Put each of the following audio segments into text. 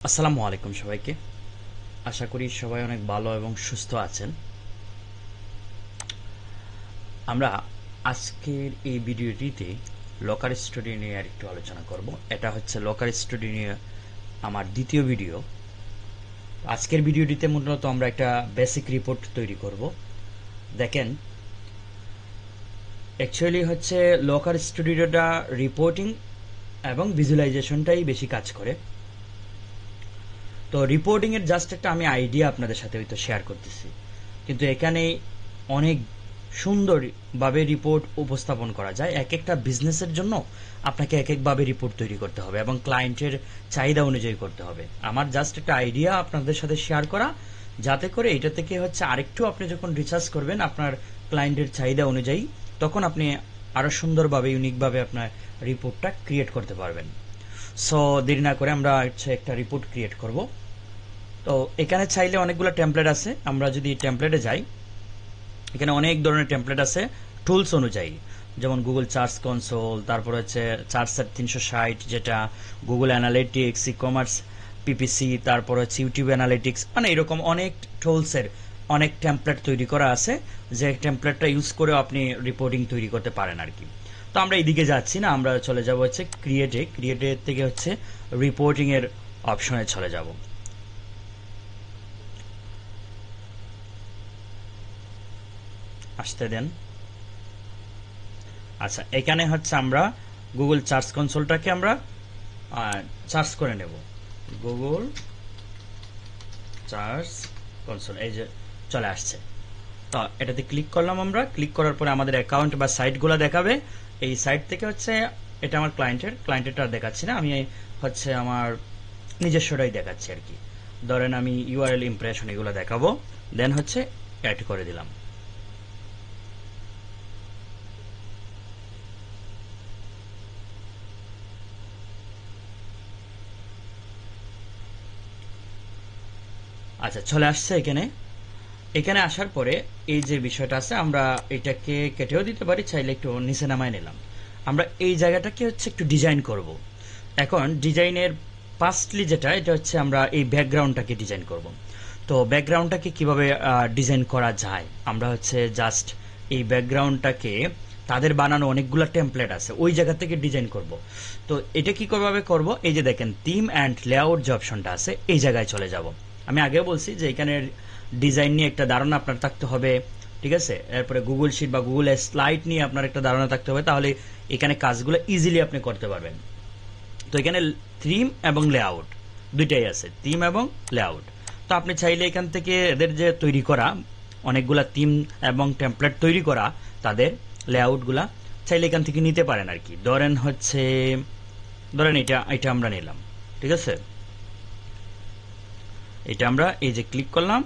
আসসালামু আলাইকুম সবাইকে। আশা করি সবাই অনেক ভালো এবং সুস্থ আছেন। আমরা আজকের এই ভিডিওটিতে লকার স্টাডি নিয়ে আর একটু আলোচনা করব। এটা হচ্ছে লকার স্টাডি নিয়ে আমার দ্বিতীয় ভিডিও। আজকের ভিডিওটিতে মূলত আমরা একটা বেসিক রিপোর্ট তৈরি করব। দেখেন, অ্যাকচুয়ালি হচ্ছে লকার স্টুডিওটা রিপোর্টিং এবং ভিজুয়ালাইজেশনটাই বেশি কাজ করে। তো রিপোর্টিং এর জাস্ট একটা আমি আইডিয়া আপনাদের সাথে হয়তো শেয়ার করতেছি, কিন্তু এখানে অনেক সুন্দরভাবে রিপোর্ট উপস্থাপন করা যায়। এক একটা বিজনেসের জন্য আপনাকে এক একভাবে রিপোর্ট তৈরি করতে হবে এবং ক্লায়েন্টের চাহিদা অনুযায়ী করতে হবে। আমার জাস্ট একটা আইডিয়া আপনাদের সাথে শেয়ার করা, যাতে করে এটা থেকে হচ্ছে আরেকটু আপনি যখন রিসার্চ করবেন আপনার ক্লায়েন্টের চাহিদা অনুযায়ী, তখন আপনি আরও সুন্দরভাবে ইউনিকভাবে আপনার রিপোর্টটা ক্রিয়েট করতে পারবেন। সো দেরি না করে আমরা হচ্ছে একটা রিপোর্ট ক্রিয়েট করব। তো এখানে চাইলে অনেকগুলো টেমপ্লেট আছে। আমরা যদি টেমপ্লেটে যাই, এখানে অনেক ধরনের টেমপ্লেট আছে টুলস অনুযায়ী, যেমন গুগল সার্চ কনসোল, তারপর হচ্ছে চার্টসেট 360, যেটা Google analytics, e commerce PPC, তারপর হচ্ছে ইউটিউব অ্যানালিটিক্স, মানে এরকম অনেক টুলসের অনেক টেমপ্লেট তৈরি করা আছে, যে টেমপ্লেটটা ইউজ করে আপনি রিপোর্টিং তৈরি করতে পারেন আর কি। তো আমরা এদিকে যাচ্ছি না, আমরা চলে যাব হচ্ছে ক্রিয়েটের থেকে হচ্ছে রিপোর্টিং এর অপশনে চলে যাব। আসতে দেন। আচ্ছা, এখানে হচ্ছে আমরা গুগল সার্চ কনসোলটাকে আমরা সার্চ করে নেব। গুগল সার্চ কনসোল, এই যে চলে আসছে। তো এটাতে ক্লিক করলাম। আমরা ক্লিক করার পরে আমাদের অ্যাকাউন্ট বা সাইটগুলো দেখাবে। এই সাইট থেকে হচ্ছে, এটা আমার ক্লায়েন্টেরটা দেখাচ্ছি না, আমি হচ্ছে আমার নিজস্বটাই দেখাচ্ছি আর কি। ধরেন আমি ইউআরএল, ইমপ্রেশন এগুলো দেখাবো, দেন হচ্ছে অ্যাড করে দিলাম। আচ্ছা, চলে আসছে এখানে। এখানে আসার পরে এই যে বিষয়টা আছে, আমরা এটাকে কেটেও দিতে পারি, চাইলে একটু নিচে নামায় নিলাম। আমরা এই জায়গাটাকে হচ্ছে একটু ডিজাইন করব। এখন ডিজাইনের ফার্স্টলি যেটা, এটা হচ্ছে আমরা এই ব্যাকগ্রাউন্ডটাকে ডিজাইন করব। তো ব্যাকগ্রাউন্ডটাকে কিভাবে ডিজাইন করা যায়, আমরা হচ্ছে জাস্ট এই ব্যাকগ্রাউন্ডটাকে, তাদের বানানো অনেকগুলো টেমপ্লেট আছে, ওই জায়গা থেকে ডিজাইন করব। তো এটা কি কিভাবে করব, এই যে দেখেন থিম অ্যান্ড লেআউট যে অপশনটা আছে, এই জায়গায় চলে যাব। আমি আগেও বলছি যে এখানে ডিজাইন নিয়ে একটা ধারণা আপনার থাকতে হবে, ঠিক আছে। এরপরে গুগল শিট বা গুগল স্লাইড নিয়ে আপনার একটা ধারণা থাকতে হবে, তাহলে এখানে কাজগুলো ইজিলি আপনি করতে পারবেন। তো এখানে থিম এবং লেআউট দুইটাই আছে, থিম এবং লেআউট। তো আপনি চাইলে এখান থেকে এদের যে তৈরি করা অনেকগুলা থিম এবং টেমপ্লেট তৈরি করা, তাদের লেআউটগুলা চাইলে এখান থেকে নিতে পারেন আর কি। ধরেন এটা এটা আমরা নিলাম, ঠিক আছে। এটা আমরা এই যে ক্লিক করলাম,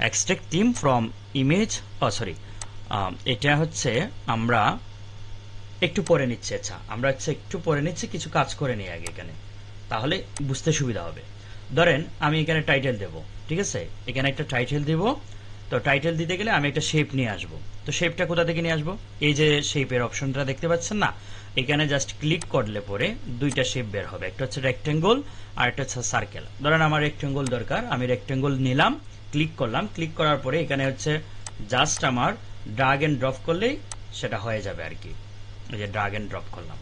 extract theme from image, sorry, এটা হচ্ছে আমরা একটু পরে নিচ্ছি। আচ্ছা, আমরা হচ্ছে একটু পরে নিচ্ছি, কিছু কাজ করে নিই আগে এখানে, তাহলে বুঝতে সুবিধা হবে। ধরেন আমি এখানে টাইটেল দেব, ঠিক আছে। এখানে একটা টাইটেল দেব। তো টাইটেল দিতে গেলে আমি একটা শেপ নিয়ে আসব। তো শেপটা কোথা থেকে নিয়ে আসবো, এই যে শেপের অপশনটা দেখতে পাচ্ছেন না, এখানে জাস্ট ক্লিক করলে পরে দুইটা শেপ বের হবে, একটা হচ্ছে রেক্টেঙ্গল আর একটা হচ্ছে সার্কেল। ধরেন আমার রেক্টেঙ্গল দরকার, আমি রেক্টেঙ্গল নিলাম, ক্লিক করলাম। ক্লিক করার পরে এখানে হচ্ছে জাস্ট আমার ড্রাগ এন্ড ড্রপ করলেই সেটা হয়ে যাবে আর কি। এই যে ড্রাগ এন্ড ড্রপ করলাম।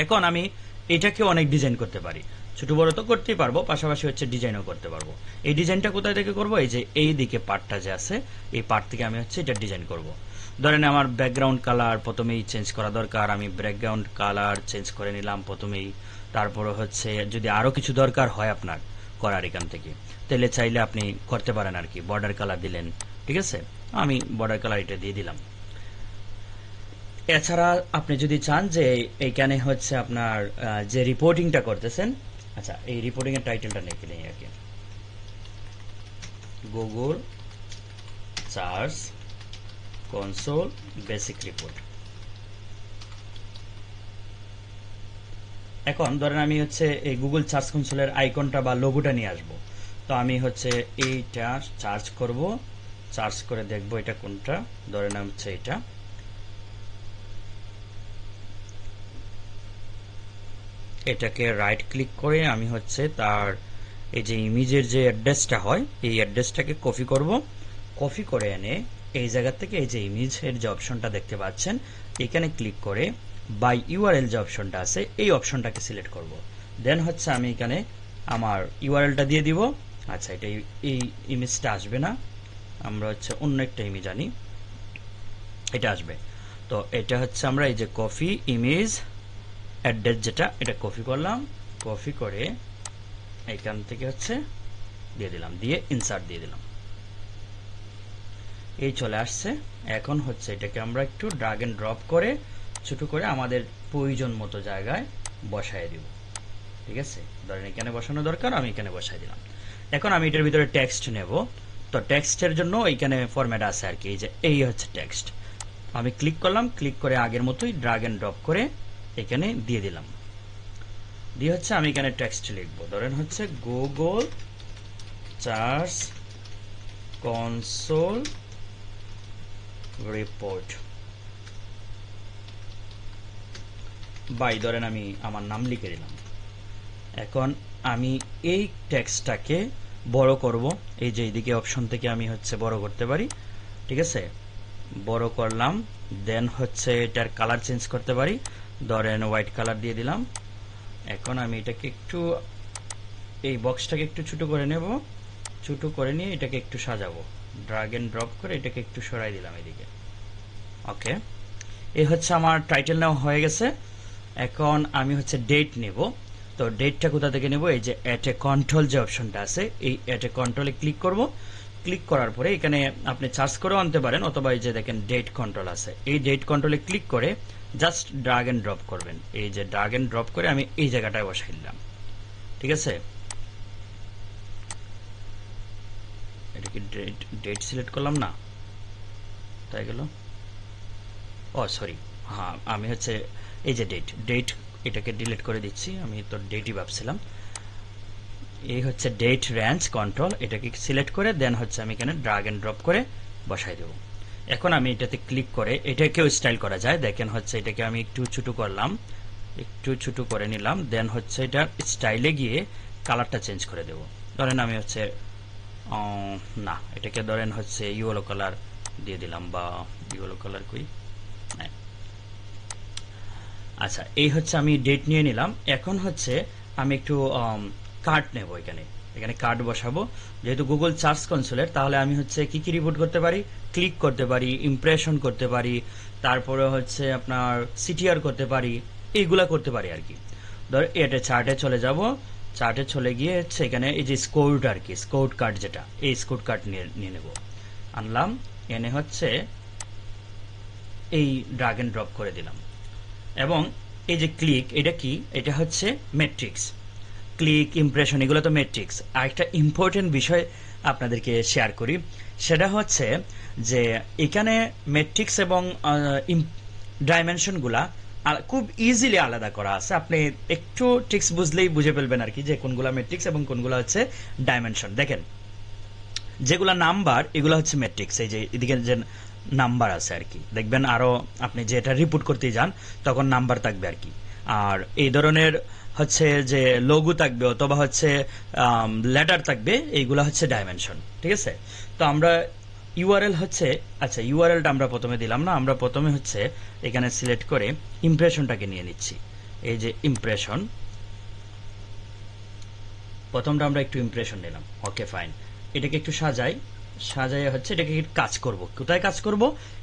এখন আমি এটাকে অনেক ডিজাইন করতে পারি, ছোট বড় তো করতেই পারবো, পাশাপাশি হচ্ছে ডিজাইনও করতে পারবো। এই ডিজাইনটা কোথায় থেকে করব, এই যে এই দিকে পার্টটা যে আছে, এই পার্ট থেকে আমি হচ্ছে এটা ডিজাইন করব। ধরেন আমার ব্যাকগ্রাউন্ড কালার প্রথমেই চেঞ্জ করা দরকার, আমি ব্যাকগ্রাউন্ড কালার চেঞ্জ করে নিলাম প্রথমেই। তারপরে হচ্ছে যদি আরো কিছু দরকার হয় আপনার করার এখান থেকে, তাহলে চাইলে আপনি করতে পারেন আর কি। বর্ডার কালার দিলেন, ঠিক আছে, আমি বর্ডার কালার এটা দিয়ে দিলাম। এছাড়া আপনি যদি চান যে এইখানে হচ্ছে আপনার যে রিপোর্টিংটা করতেছেন, আচ্ছা এই রিপোর্টিং এর টাইটেলটা লিখে নেই আর কি, Google search console basic report. এখন ধরেন আমি হচ্ছে এই গুগল সার্চ কনসোলের আইকনটা বা লোগোটা নিয়ে আসব। তো আমি হচ্ছে এইটা সার্চ করব, সার্চ করে দেখব এটা কোনটা। ধরেন হচ্ছে এটা, এটাকে রাইট ক্লিক করে আমি হচ্ছে তার এই যে ইমেজের যে অ্যাড্রেসটা হয় এই অ্যাড্রেসটাকে কপি করব। কপি করে এনে এই জায়গা থেকে এই যে ইমেজের যে অপশনটা দেখতে পাচ্ছেন এখানে ক্লিক করে বাই ইউআরএল যে অপশনটা আছে এই অপশনটাকে সিলেক্ট করব। দেন হচ্ছে আমি এখানে আমার ইউআরএলটা দিয়ে দিব। আচ্ছা, এটা এই ইমেজটা আসবে না, আমরা হচ্ছে অন্য একটা ইমেজ আনি, এটা আসবে। তো এটা হচ্ছে আমরা এই যে কপি ইমেজ অ্যাড্রেস যেটা এটা কপি করলাম, কপি করে এইখান থেকে হচ্ছে দিয়ে দিলাম, দিয়ে ইনসার্ট দিয়ে দিলাম, এই চলে আসছে। এখন হচ্ছে এটাকে আমরা একটু ড্রাগ এন্ড ড্রপ করে ছোট করে আমাদের প্রয়োজন মতো জায়গায় বসায় দিব। ঠিক আছে, ধরেন এখানে বসানো দরকার, আমি এখানে বসাই দিলাম। এখন আমি এটার ভিতরে টেক্সট নেব। তো টেক্সটের জন্য এইখানে ফরম্যাট আছে আর কি, এই যে এই হচ্ছে টেক্সট। আমি ক্লিক করলাম, ক্লিক করে আগের মতোই ড্রাগ এন্ড ড্রপ করে এখানে দিয়ে দিলাম, দিয়ে হচ্ছে আমি এখানে টেক্সট লিখবো। ধরেন হচ্ছে Google search console report by, ধরেন আমি আমার নাম লিখে দিলাম। এখন আমি এই টেক্সটটাকে বড় করব, এই যে এইদিকে অপশন থেকে আমি হচ্ছে বড় করতে পারি। ঠিক আছে, বড় করলাম। দেন হচ্ছে এটার কালার চেঞ্জ করতে পারি, ধরেন হোয়াইট কালার দিয়ে দিলাম। এখন আমি এটাকে একটু এই বক্সটাকে একটু ছোট করে নেব, ছোট করে নিয়ে এটাকে একটু সাজাবো, ড্রাগ এন্ড ড্রপ করে এটাকে একটু সরাই দিলাম এদিকে। ওকে, এই হচ্ছে আমার টাইটেল নেওয়া হয়ে গেছে। এখন আমি হচ্ছে ডেট নেব। তো ডেটটা কোথা থেকে নেব, এই যে অ্যাট এ কন্ট্রোল যে অপশনটা আছে এই অ্যাট এ কন্ট্রোলে ক্লিক করব। ক্লিক করার পরে এখানে আপনি সার্চ করেও আনতে পারেন, অথবা এই যে দেখেন ডেট কন্ট্রোল আছে, এই ডেট কন্ট্রোলে ক্লিক করে জাস্ট ড্রাগ এন্ড ড্রপ করবেন। এই যে ড্রাগ এন্ড ড্রপ করে আমি এই জায়গাটায় বসাই দিলাম। ঠিক আছে, এটা কি ডেট সিলেক্ট করলাম না, তাই গেল। ও সরি, হ্যাঁ আমি হচ্ছে এই যে ডেট এটাকে ডিলিট করে দিচ্ছি, আমি তো ডেটই ভাবছিলাম। এই হচ্ছে ডেট রেঞ্জ কন্ট্রোল, এটাকে সিলেক্ট করে দেন হচ্ছে আমি এখানে ড্রাগ এন্ড ড্রপ করে বসাই দেব। এখন আমি এটাতে ক্লিক করে এটাকেও স্টাইল করা যায়, দেখেন হচ্ছে এটাকে আমি একটু ছোট করলাম, একটু ছোট করে নিলাম। দেন হচ্ছে এটা স্টাইলে গিয়ে কালারটা চেঞ্জ করে দেব। ধরেন আমি হচ্ছে না, এটাকে ধরেন হচ্ছে ইয়েলো কালার দিয়ে দিলাম, বা ইয়েলো কালার কই। আচ্ছা, এই হচ্ছে আমি ডেট নিয়ে নিলাম। এখন হচ্ছে আমি একটু কার্ড নেব, এখানে এখানে কার্ড বসাবো। যেহেতু গুগল সার্চ কনসোলের, তাহলে আমি হচ্ছে কি কি রিপোর্ট করতে পারি, ক্লিক করতে পারি, ইমপ্রেশন করতে পারি, তারপরে হচ্ছে আপনার সিটিআর করতে পারি, এইগুলা করতে পারি আর কি। ধর এটা চার্টে চলে যাব, চার্টে চলে গিয়ে হচ্ছে এখানে এই যে স্কোর্ড আর কি, স্কোর্ড কার্ড যেটা, এই স্কোর্ড কার্ড নিয়ে নেব। আনলাম, এনে হচ্ছে এই ড্রাগ এন্ড ড্রপ করে দিলাম। এবং এই যে ক্লিক, এটা কি, এটা হচ্ছে ম্যাট্রিক্স। ক্লিক, ইমপ্রেশন, এগুলো তো ম্যাট্রিক্স। আর একটা ইম্পর্টেন্ট বিষয় আপনাদেরকে শেয়ার করি, সেটা হচ্ছে যে এখানে ম্যাট্রিক্স এবং ডাইমেনশনগুলা খুব ইজিলি আলাদা করা আছে। আপনি একটু ট্রিক্স বুঝলেই বুঝে ফেলবেন আর কি, যে কোনগুলা ম্যাট্রিক্স এবং কোনগুলা হচ্ছে ডাইমেনশন। দেখেন, যেগুলা নাম্বার এগুলো হচ্ছে ম্যাট্রিক্স, এই যে এদিকে যে নাম্বার আছে আর কি, দেখবেন আরো আপনি যেটা রিপোর্ট করতে যান তখন নাম্বার থাকবে আর কি। আর এই ধরনের হচ্ছে যে লঘু থাকবে অথবা হচ্ছে লেটার থাকবে, এইগুলা হচ্ছে ডাইমেনশন। ঠিক আছে, তো আমরা ইউআরএল হচ্ছে, আচ্ছা ইউআরএলটা আমরা প্রথমে দিলাম না, আমরা প্রথমে হচ্ছে এখানে সিলেক্ট করে ইমপ্রেশনটাকে নিয়ে নিচ্ছি। এই যে ইমপ্রেশন, প্রথমটা আমরা একটু ইমপ্রেশন নিলাম। ওকে ফাইন, এটাকে একটু সাজাই, সাজাই হচ্ছে এটাকে কাজ করব। কোথায় কাজ করব,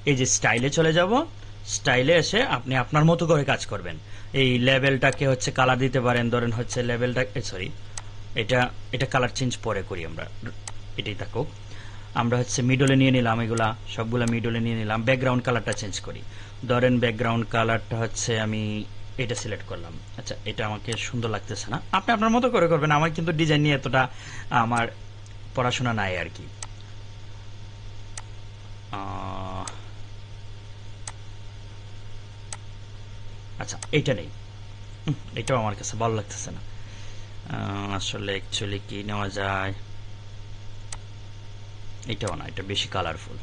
এই যে স্টাইলে চলে যাব, স্টাইলে এসে আপনি আপনার মতো করে কাজ করবেন। এই লেভেলটাকে হচ্ছে কালার দিতে পারেন, ধরেন হচ্ছে লেভেলটা সরি এটা এটা কালার চেঞ্জ পরে করি আমরা, এটাই থাকুক। আমরা হচ্ছে মিডলে নিয়ে নিলাম, এগুলা সবগুলা মিডলে নিয়ে নিলাম। ব্যাকগ্রাউন্ড কালারটা চেঞ্জ করি, ধরেন ব্যাকগ্রাউন্ড কালারটা হচ্ছে আমি এটা সিলেক্ট করলাম। আচ্ছা, এটা আমাকে সুন্দর লাগতেছে না, আপনি আপনার মতো করে করবেন। আমার কিন্তু ডিজাইন নিয়ে এতটা আমার পড়াশোনা নাই আর কি। আচ্ছা, এইটা নেই, এটাও আমার কাছে ভালো লাগতেছে না। আসলে অ্যাকচুয়ালি কি নেওয়া যায়, এটাও না, এটা বেশি কালারফুল,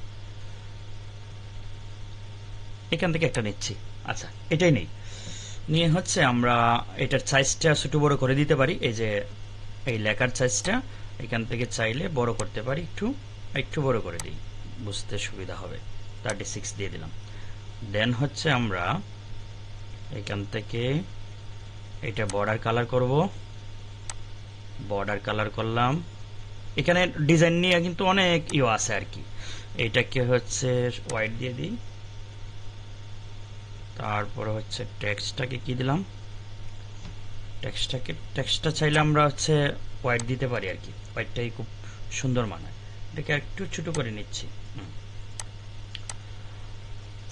এখান থেকে একটা নিচ্ছি। আচ্ছা, এটাই নেই। নিয়ে হচ্ছে আমরা এটার সাইজটা ছোট বড় করে দিতে পারি। এই যে এই লেখার সাইজটা এখান থেকে চাইলে বড় করতে পারি, একটু একটু বড় করে দিই, বুঝতে সুবিধা হবে। 36 দিয়ে দিলাম। দেন হচ্ছে আমরা এখান থেকে এটা বর্ডার কালার করব, বর্ডার কালার করলাম। এখানে ডিজাইন নিয়ে কিন্তু অনেক আছে আর কি। এটাকে হচ্ছে হোয়াইট দিয়ে দিই, তারপর হচ্ছে টেক্সটটাকে কি দিলাম, টেক্সটটা চাইলে আমরা হচ্ছে হোয়াইট দিতে পারি আর কি, হোয়াইটটাই খুব সুন্দর মানায়। এটাকে একটু ছোট করে নিচ্ছি।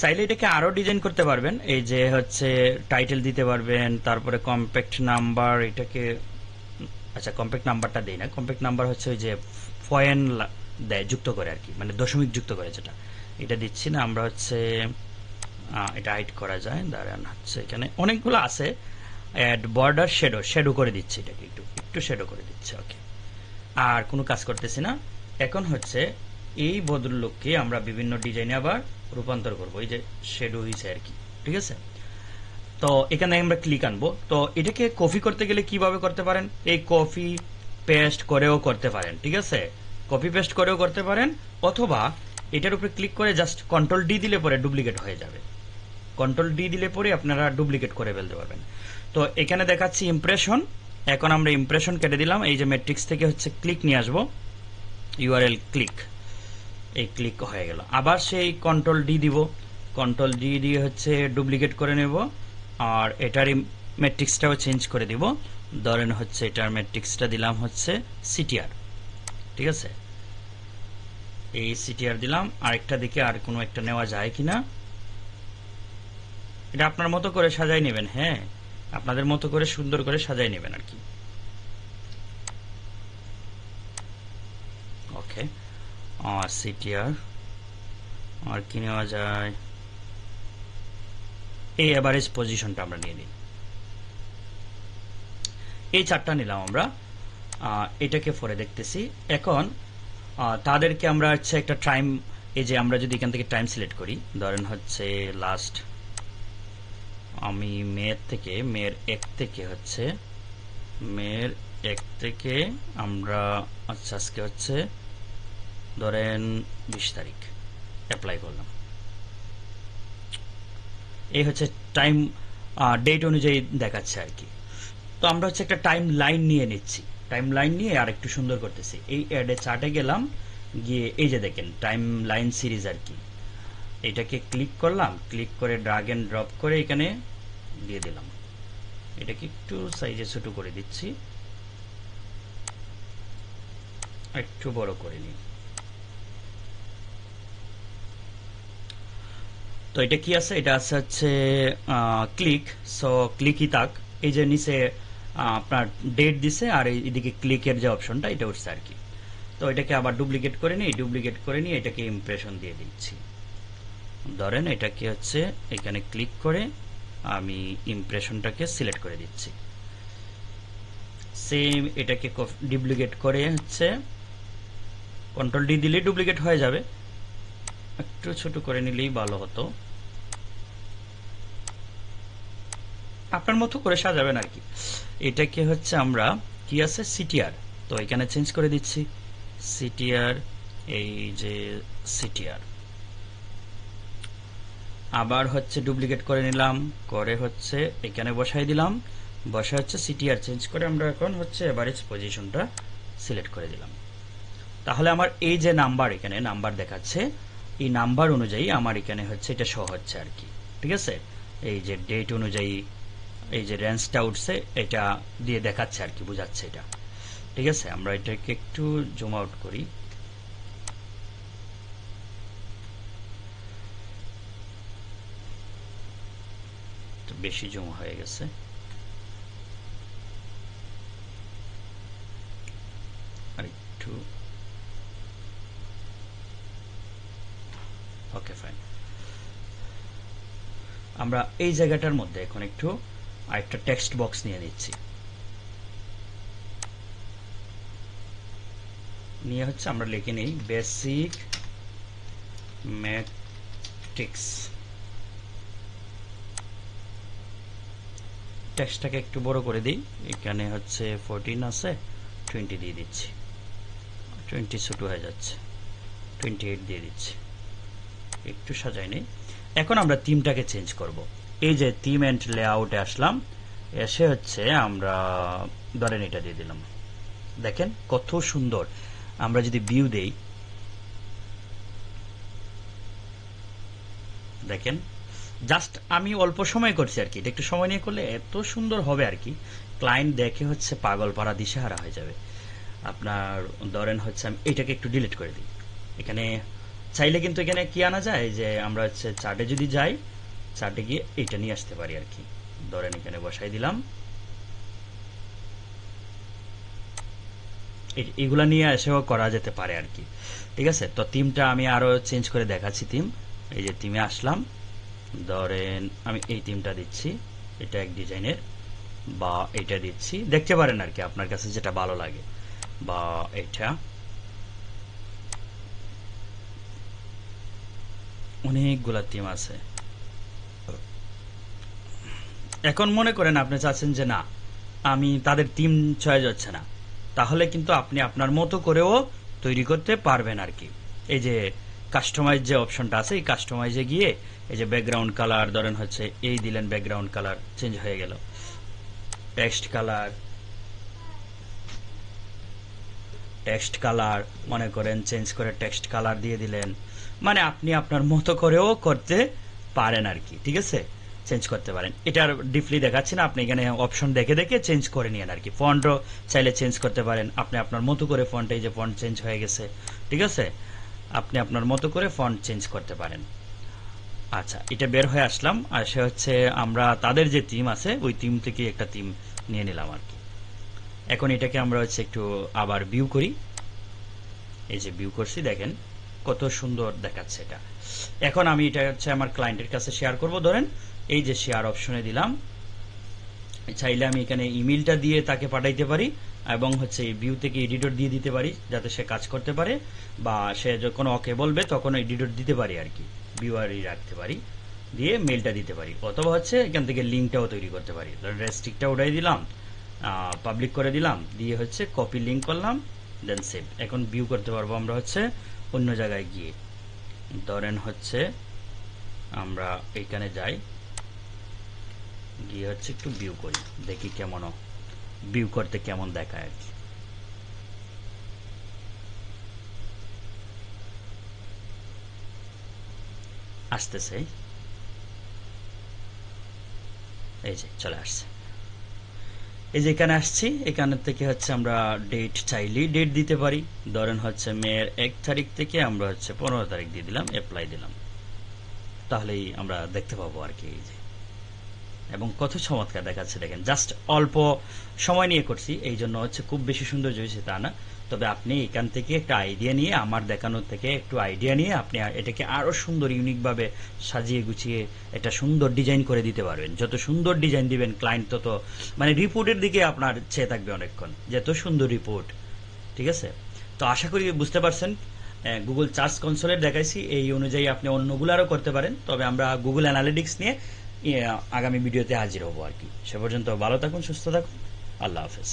চাইলে এটাকে আরো ডিজাইন করতে পারবেন, এই যে হচ্ছে টাইটেল দিতে পারবেন, তারপরে কম্প্যাক্ট নাম্বার, এটাকে আচ্ছা কম্প্যাক্ট নাম্বারটা দেই না, কম্প্যাক্ট নাম্বার হচ্ছে ওই যে ফয়েন দেয় যুক্ত করে আর কি, মানে দশমিক যুক্ত করে, যেটা এটা দিচ্ছি না আমরা। হচ্ছে এটা হাইড করা যায়, দাঁড়ান হচ্ছে এখানে অনেকগুলো আছে। অ্যাড বর্ডার শ্যাডো, শ্যাডো করে দিচ্ছি, এটাকে একটু একটু শ্যাডো করে দিচ্ছি। ওকে, আর কোনো কাজ করতেছি না। এখন হচ্ছে এই ভদ্রলোককে আমরা বিভিন্ন ডিজাইনে আবার রূপান্তর করব, এই যে শ্যাডো হয়েছে আর কি, ঠিক আছে। তো এখানে আমরা ক্লিক আনবো। তো এটাকে কপি করতে গেলে কিভাবে করতে পারেন, এই কপি পেস্ট করেও করতে পারেন, ঠিক আছে, কপি পেস্ট করেও করতে পারেন, অথবা এটার উপরে ক্লিক করে জাস্ট কন্ট্রোল ডি দিলে পরে ডুপ্লিকেট হয়ে যাবে। কন্ট্রোল ডি দিলে পরে আপনারা ডুপ্লিকেট করে ফেলতে পারবেন। তো এখানে দেখাচ্ছি ইমপ্রেশন, এখন আমরা ইমপ্রেশন কেটে দিলাম। এই যে ম্যাট্রিক্স থেকে হচ্ছে ক্লিক নিয়ে আসবো, ইউআরএল ক্লিক, এই ক্লিক হয়ে গেল। আবার সেই কন্ট্রোল ডি দিব, কন্ট্রোল ডি দিয়ে হচ্ছে ডুপ্লিকেট করে নেব, আর এটার ম্যাট্রিক্সটাও চেঞ্জ করে দিব। ধরেন হচ্ছে এটার ম্যাট্রিক্সটা দিলাম হচ্ছে সিটিআর, ঠিক আছে, এই সিটিআর দিলাম। আরেকটা দিকে আর কোনো একটা নেওয়া যায় কিনা, এটা আপনার মতো করে সাজাই নেবেন। হ্যাঁ, আপনাদের মতো করে সুন্দর করে সাজাই নেবেন আর কি। ওকে, আর সিটিআর আর কি নেওয়া যায়, এই এভারেজ পজিশনটা আমরা নিয়ে নিই। এই চারটা নিলাম আমরা, এটাকে পরে দেখতেছি। এখন তাদেরকে আমরা হচ্ছে একটা টাইম, এই যে আমরা যদি এখান থেকে টাইম সিলেক্ট করি, ধরেন হচ্ছে লাস্ট, আমি মেয়ের থেকে মেয়ের 1 থেকে হচ্ছে মেয়ের 1 থেকে আমরা আচ্ছা আজকে হচ্ছে ধরেন 20 তারিখ অ্যাপ্লাই করলাম। এই হচ্ছে টাইম ডেট অনুযায়ী দেখাচ্ছে আর কি। তো আমরা হচ্ছে একটা টাইম লাইন নিয়ে নিচ্ছি, টাইম লাইন নিয়ে আর একটু সুন্দর করতেছি। এই অ্যাডে চার্টে গেলাম, গিয়ে এই যে দেখেন টাইম লাইন সিরিজ আর কি, এটাকে ক্লিক করলাম, ক্লিক করে ড্রাগ এন্ড ড্রপ করে এখানে দিয়ে দিলাম। এটাকে একটু সাইজে ছোট করে দিচ্ছি, একটু বড় করে নিই। তো এটা কি আছে, এটা আছে হচ্ছে ক্লিক, সো ক্লিকই তাক। এই যে নিচে আপনার ডেট দিছে, আর এইদিকে ক্লিকের যে অপশনটা এটা উঠছে আর কি। তো এটাকে আবার ডুপ্লিকেট করে নিই, ডুপ্লিকেট করে নিয়ে এটাকে ইমপ্রেশন দিয়ে দিচ্ছি। ধরেন এটাকে হচ্ছে এখানে ক্লিক করে আমি ইমপ্রেশনটাকে সিলেক্ট করে দিচ্ছি। সেম এটাকে ডুপ্লিকেট করে হচ্ছে কন্ট্রোল ডি দিলে ডুপ্লিকেট হয়ে যাবে, একটু ছোট করে নিলেই ভালো হতো। আপনার মতো করে সাজাবেন আর কি। এটাকে হচ্ছে আমরা কি আছে সিটিআর, তো এখানে চেঞ্জ করে দিচ্ছি সিটিআর, এই যে সিটিআর। আবার হচ্ছে ডুপ্লিকেট করে নিলাম, করে হচ্ছে এখানে বসাই দিলাম, বসা হচ্ছে সিটিআর চেঞ্জ করে আমরা এখন হচ্ছে এভারেজ পজিশনটা সিলেক্ট করে দিলাম। তাহলে আমার এই যে নাম্বার, এখানে নাম্বার দেখাচ্ছে, এই নাম্বার অনুযায়ী আমার এখানে হচ্ছে এটা শো হচ্ছে আর কি, ঠিক আছে। এই যে ডেট অনুযায়ী এই যে রেঞ্জটা উঠছে এটা দিয়ে দেখাচ্ছে আর কি, বোঝাচ্ছে এটা, ঠিক আছে। আমরা এটাকে একটু জুম আউট করি, বেশি জুম হয়ে গেছে। আর একটু ওকে ফাইন। আমরা এই জায়গাটার মধ্যে এখন একটু আরেকটা টেক্সট বক্স নিয়ে নিচ্ছি, নিয়ে হচ্ছে আমরা লিখে নিই বেসিক ম্যাট্রিক্স টেক্সটটাকে একটু বড় করে দিই। এখানে হচ্ছে 14 আছে, 20 দিয়ে দিচ্ছি, 20 ছোট হয়ে যাচ্ছে, 28 দিয়ে দিচ্ছি, একটু সাজাই নেই। এখন আমরা থিমটাকে চেঞ্জ করব। এই যে থিম এন্ড লেআউটে আসলাম, এসে হচ্ছে আমরা ধরেন এটা দিয়ে দিলাম। দেখেন কত সুন্দর। আমরা যদি ভিউ দেই, দেখেন জাস্ট আমি অল্প সময় করছি আর কি, এটা একটু সময় নিয়ে করলে এত সুন্দর হবে আর কি, ক্লায়েন্ট দেখে হচ্ছে পাগল পাড়া দিশেহারা হয়ে যাবে। আপনার ধরেন হচ্ছে আমি এটাকে একটু ডিলিট করে দিই। এখানে চাইলে কিন্তু এখানে কি আনা যায়, যে আমরা হচ্ছে চার্টে যদি যাই, চার্টে গিয়ে এটা নিয়ে আসতে পারি আর কি। ধরেন এখানে বসাই দিলাম, এগুলা নিয়ে এসেও করা যেতে পারে আর কি। ঠিক আছে, তো থিমটা আমি আরো চেঞ্জ করে দেখাচ্ছি। থিম, এই যে থিমে আসলাম, ধরেন আমি এই থিমটা দিচ্ছি, এটা এক ডিজাইনের, বা এটা দিচ্ছি, দেখতে পারেন আর কি আপনার কাছে যেটা ভালো লাগে, বা এটা। অনেকগুলা থিম আছে। এখন মনে করেন আপনি চাচ্ছেন যে না, আমি তাদের থিম চয়েস হচ্ছে না, তাহলে কিন্তু আপনি আপনার মতো করেও তৈরি করতে পারবেন আর কি। এই যে কাস্টমাইজ যে অপশনটা আছে, এই কাস্টমাইজে গিয়ে এই যে ব্যাকগ্রাউন্ড কালার ধরেন হচ্ছে এই দিলেন, ব্যাকগ্রাউন্ড কালার চেঞ্জ হয়ে গেল, টেক্সট কালার মনে করেন চেঞ্জ করে টেক্সট কালার দিয়ে দিলেন, মানে আপনি আপনার মতো করেও করতে পারেন আর কি। ঠিক আছে, চেঞ্জ করতে পারেন। এটার ডিপলি দেখাচ্ছি না, আপনি এখানে অপশন দেখে দেখে চেঞ্জ করে নিয়েন আর কি। ফন্টও চাইলে চেঞ্জ করতে পারেন আপনি আপনার মতো করে, ফন্ট এই যে ফন্ট চেঞ্জ হয়ে গেছে। ঠিক আছে, আপনি আপনার মতো করে ফন্ট চেঞ্জ করতে পারেন। আচ্ছা, এটা বের হয়ে আসলাম, আর সে হচ্ছে আমরা তাদের যে থিম আছে ওই থিম থেকে একটা থিম নিয়ে নিলাম আর কি। এখন এটাকে আমরা হচ্ছে একটু আবার ভিউ করি। এই যে ভিউ করছি, দেখেন কত সুন্দর দেখাচ্ছে এটা। এখন আমি এটা হচ্ছে আমার ক্লায়েন্টের কাছে শেয়ার করব। ধরেন এই যে শেয়ার অপশনে দিলাম, চাইলে আমি এখানে ইমেলটা দিয়ে তাকে পাঠাইতে পারি, এবং হচ্ছে ভিউ থেকে এডিটর দিয়ে দিতে পারি যাতে সে কাজ করতে পারে, বা সে যখন ওকে বলবে তখন এডিটর দিতে পারি আর কি, ভিউয়ারই রাখতে পারি, দিয়ে মেলটা দিতে পারি, অথবা হচ্ছে এখান থেকে লিঙ্কটাও তৈরি করতে পারি। ধরেন রেস্ট্রিক্টটা উঠাই দিলাম, পাবলিক করে দিলাম, দিয়ে হচ্ছে কপি লিঙ্ক করলাম, দেন সেভ। এখন ভিউ করতে পারবো আমরা হচ্ছে অন্য জায়গায় গিয়ে। ধরেন হচ্ছে আমরা এইখানে যাই, গিয়ে হচ্ছে একটু ভিউ করি, দেখি কেমন ভিউ করতে কেমন দেখায় আর কি। আসতেছে, এই যে চলে আসছে। এই যে এখানে আসছি, এখান থেকে হচ্ছে আমরা ডেট চাইলেই ডেট দিতে পারি। ধরেন হচ্ছে মেয়ের 1 তারিখ থেকে আমরা হচ্ছে 15 তারিখ দিয়ে দিলাম, অ্যাপ্লাই দিলাম, তাহলেই আমরা দেখতে পাবো আর কি। এই যে, এবং কত চমৎকার দেখাচ্ছে দেখেন, জাস্ট অল্প সময় নিয়ে করছি, এই জন্য হচ্ছে খুব বেশি সুন্দর হয়েছে তা না। তবে আপনি এখান থেকে একটা আইডিয়া নিয়ে, আমার দেখানোর থেকে একটু আইডিয়া নিয়ে আপনি এটাকে আরো সুন্দর ইউনিক ভাবে সাজিয়ে গুছিয়ে একটা সুন্দর ডিজাইন করে দিতে পারবেন। যত সুন্দর ডিজাইন দিবেন ক্লায়েন্ট তত, মানে রিপোর্টের দিকে আপনার চেয়ে থাকবে অনেকক্ষণ, যত সুন্দর রিপোর্ট। ঠিক আছে, তো আশা করি বুঝতে পারছেন। গুগল সার্চ কনসোলের দেখাইছি, এই অনুযায়ী আপনি অন্যগুলো আরও করতে পারেন। তবে আমরা গুগল অ্যানালিটিক্স নিয়ে আগামী ভিডিওতে হাজির হব আর কি। সে পর্যন্ত ভালো থাকুন, সুস্থ থাকুন, আল্লাহ হাফেজ।